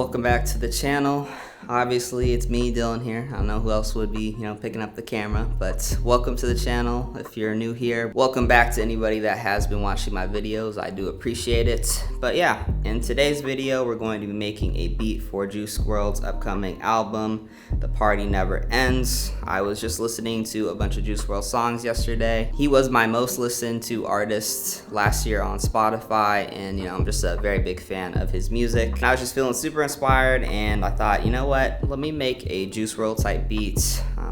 welcome back to the channel. Obviously it's me, Dillon here. I don't know who else would be, picking up the camera, but welcome to the channel. If you're new here, welcome back to anybody that has been watching my videos. I do appreciate it. But yeah, in today's video, we're going to be making a beat for Juice WRLD's upcoming album, The Party Never Ends. I was just listening to a bunch of Juice WRLD songs yesterday. He was my most listened to artist last year on Spotify, and I'm just a very big fan of his music. And I was just feeling super inspired, and I thought, you know what? Let me make a Juice WRLD type beat,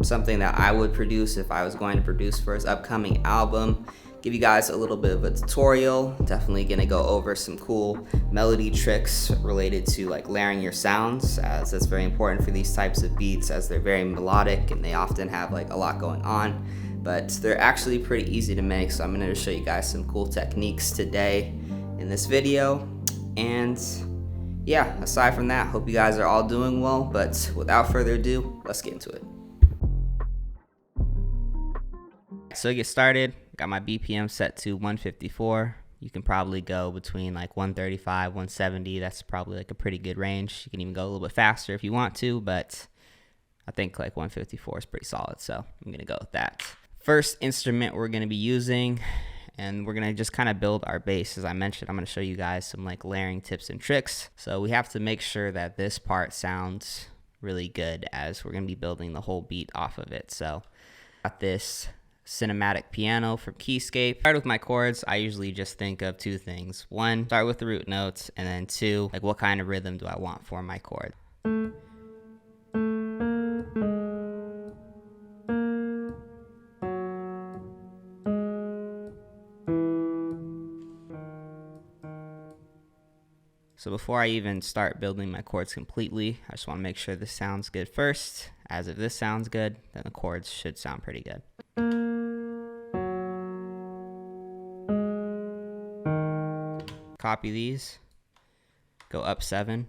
something that I would produce if I was going to produce for his upcoming album. Give you guys a little bit of a tutorial. Definitely gonna go over some cool melody tricks related to like layering your sounds, as that's very important for these types of beats, as they're very melodic and they often have like a lot going on, but they're actually pretty easy to make. So I'm gonna show you guys some cool techniques today in this video. And yeah, aside from that, hope you guys are all doing well, but without further ado, let's get into it. So to get started, got my BPM set to 154. You can probably go between like 135, 170. That's probably like a pretty good range. You can even go a little bit faster if you want to, but I think like 154 is pretty solid, so I'm gonna go with that. First instrument we're gonna be using, and we're gonna just kind of build our bass. As I mentioned, I'm gonna show you guys some like layering tips and tricks. So we have to make sure that this part sounds really good, as we're gonna be building the whole beat off of it. So got this cinematic piano from Keyscape. Start with my chords. I usually just think of two things. One, start with the root notes, and then two, like what kind of rhythm do I want for my chord. So before I even start building my chords completely, I just want to make sure this sounds good first, as if this sounds good, then the chords should sound pretty good. Copy these, go up 7,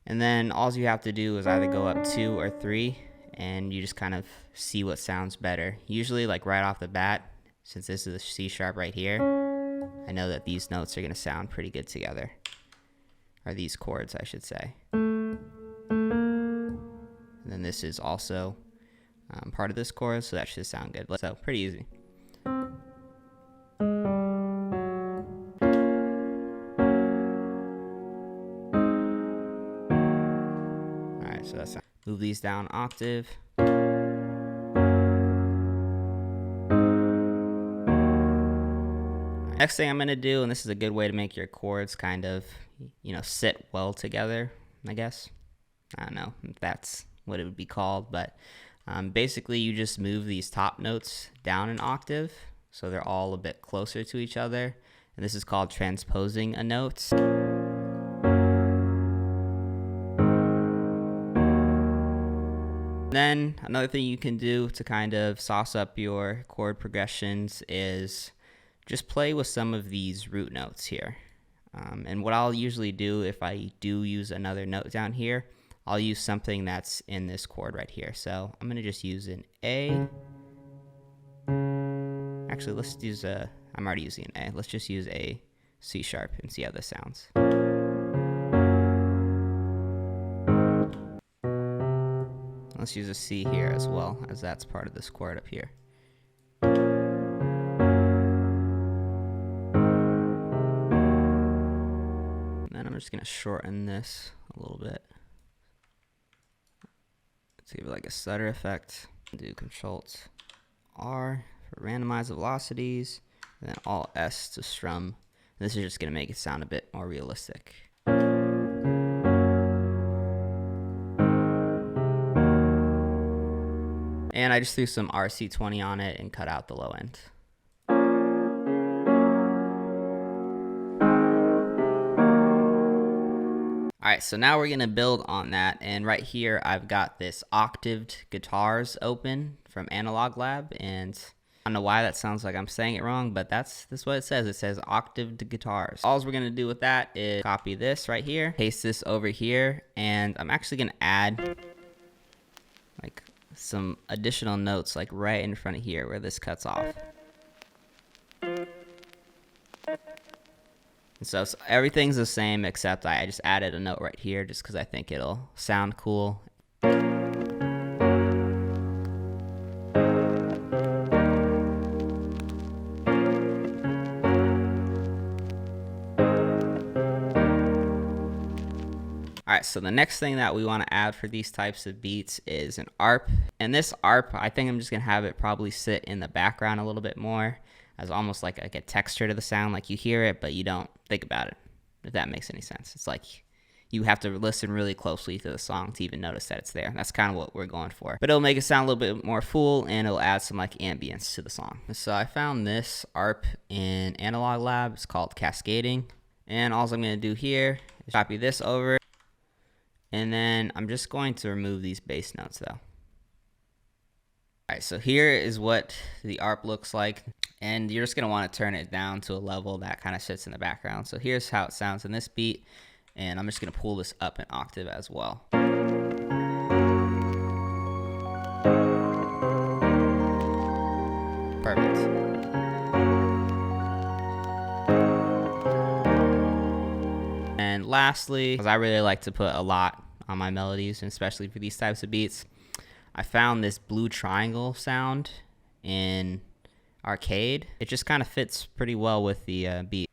and then all you have to do is either go up 2 or 3, and you just kind of see what sounds better. Usually like right off the bat, since this is a C sharp right here, I know that these notes are going to sound pretty good together. Or these chords, I should say. And then this is also part of this chord, so that should sound good. So pretty easy. Alright, so that's move these down an octave. Next thing I'm going to do, and this is a good way to make your chords kind of, sit well together, I guess. I don't know if that's what it would be called, but basically you just move these top notes down an octave so they're all a bit closer to each other, and this is called transposing a note. Then another thing you can do to kind of sauce up your chord progressions is just play with some of these root notes here. And what I'll usually do if I do use another note down here, I'll use something that's in this chord right here. So I'm going to just use an A. Actually, let's use I'm already using an A. Let's just use a C sharp and see how this sounds. Let's use a C here as well, as that's part of this chord up here. I'm just going to shorten this a little bit to give it like a stutter effect. Do Control-R for randomize the velocities, and then Alt-S to strum. And this is just going to make it sound a bit more realistic. And I just threw some RC20 on it and cut out the low end. Alright, so now we're going to build on that, and right here I've got this octaved guitars open from Analog Lab, and I don't know why that sounds like I'm saying it wrong, but that's what it says. It says octaved guitars. All we're going to do with that is copy this right here, paste this over here, and I'm actually going to add like some additional notes like right in front of here where this cuts off. So everything's the same except I just added a note right here just because I think it'll sound cool. Alright, so the next thing that we want to add for these types of beats is an ARP. And this ARP, I think I'm just going to have it probably sit in the background a little bit more as almost like a texture to the sound. Like you hear it, but you don't think about it, if that makes any sense. It's like you have to listen really closely to the song to even notice that it's there. That's kind of what we're going for. But it'll make it sound a little bit more full, and it'll add some like ambience to the song. So I found this ARP in Analog Lab. It's called Cascading. And all I'm going to do here is copy this over. And then I'm just going to remove these bass notes though. Alright, so here is what the ARP looks like. And you're just going to want to turn it down to a level that kind of sits in the background. So here's how it sounds in this beat. And I'm just going to pull this up an octave as well. Perfect. And lastly, because I really like to put a lot on my melodies, and especially for these types of beats, I found this blue triangle sound in Arcade. It just kind of fits pretty well with the beat.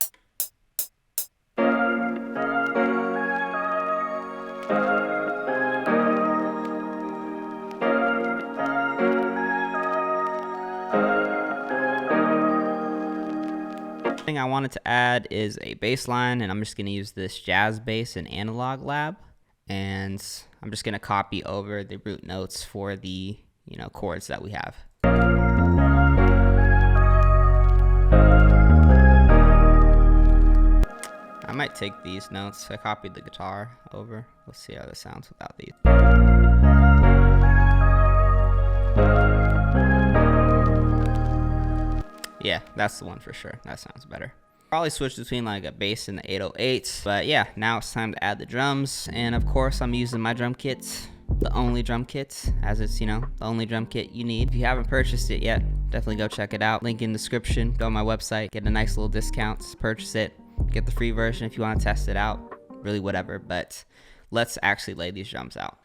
Thing I wanted to add is a bass line, and I'm just going to use this jazz bass in Analog Lab. And I'm just going to copy over the root notes for the, chords that we have. I might take these notes. I copied the guitar over. Let's see how this sounds without these. Yeah, that's the one for sure. That sounds better. Probably switch between like a bass and the 808, but yeah, now it's time to add the drums. And of course I'm using my drum kit, the only drum kit, as it's, the only drum kit you need. If you haven't purchased it yet, definitely go check it out. Link in the description. Go on my website, get a nice little discount, purchase it, get the free version if you want to test it out, really whatever. But let's actually lay these drums out.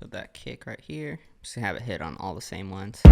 Put that kick right here. Just to have it hit on all the same ones.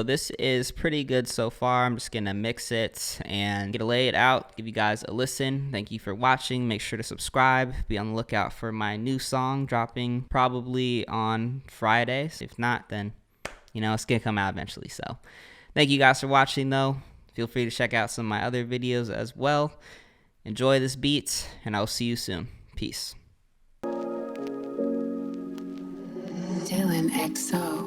This is pretty good so far. I'm just gonna mix it and lay it out, give you guys a listen. Thank you for watching. Make sure to subscribe. Be on the lookout for my new song dropping probably on Fridays. If not, then it's gonna come out eventually. So thank you guys for watching though. Feel free to check out some of my other videos as well. Enjoy this beat, and I'll see you soon. Peace. Dillon XO.